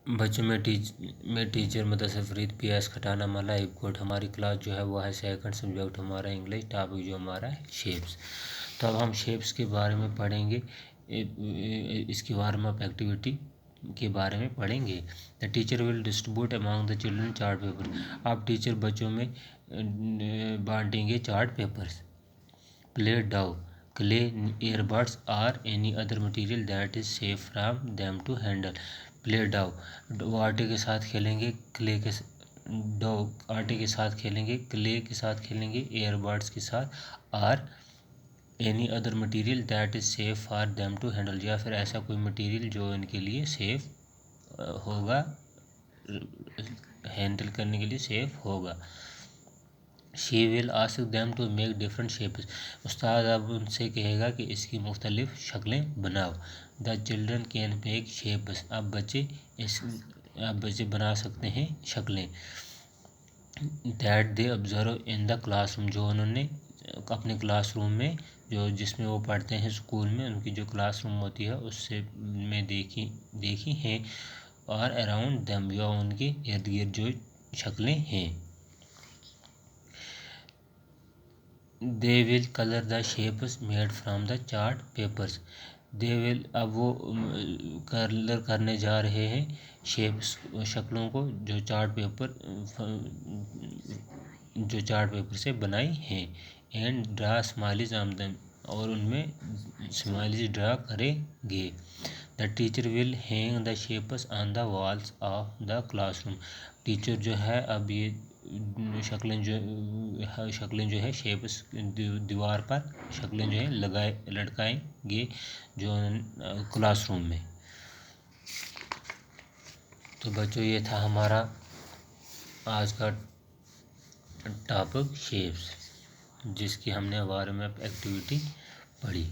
बच्चों में टीचर मदरसा फरीद PS खटाना मला कोट। हमारी क्लास जो है वो है सेकंड, सब्जेक्ट हमारा इंग्लिश, टॉपिक जो हमारा है शेप्स। तो अब हम शेप्स के बारे में पढ़ेंगे, इसकी वार्म अप एक्टिविटी के बारे में पढ़ेंगे। The teacher will distribute among the children chart paper. अब टीचर बच्चों में बांटेंगे चार्ट पेपर्स। प्ले डाउ clay earbuds or any other material that is safe from them to handle। Play डाउ वो आटे के साथ खेलेंगे, क्ले के डो आटे के साथ खेलेंगे, क्ले के साथ खेलेंगे, earbuds के साथ, और any other material that is safe for them to handle, या फिर ऐसा कोई मटेरियल जो इनके लिए सेफ होगा, हैंडल करने के लिए सेफ होगा। She will ask them to make different shapes। उस्ताद अब उनसे कहेगा कि इसकी मुख्तलिफ शक्लें बनाओ। The children can make shapes। अब बच्चे बना सकते हैं शक्लें। That they observe in the classroom। जो उन्होंने अपने क्लासरूम में, जो जिसमें वो पढ़ते हैं स्कूल में, उनकी जो क्लासरूम होती है उससे में देखी हैं, और अराउंड देम, या उनके इर्द गिर्द जो शक्लें हैं। They will colour the shapes made from the chart papers. They will, अब वो कलर करने जा रहे हैं शेप्स, शक्लों को जो चार्ट पेपर से बनाई हैं। And draw smileys on them, और उनमें स्माइलीज ड्रा करेंगे। The teacher will hang the shapes on the walls of the classroom. Teacher जो है अब ये शक्लें जो है शेप्स दीवार पर शक्लें जो है लटकाएंगे जो क्लासरूम में। तो बच्चों ये था हमारा आज का टॉपिक शेप्स, जिसकी हमने वार्म अप एक्टिविटी पढ़ी।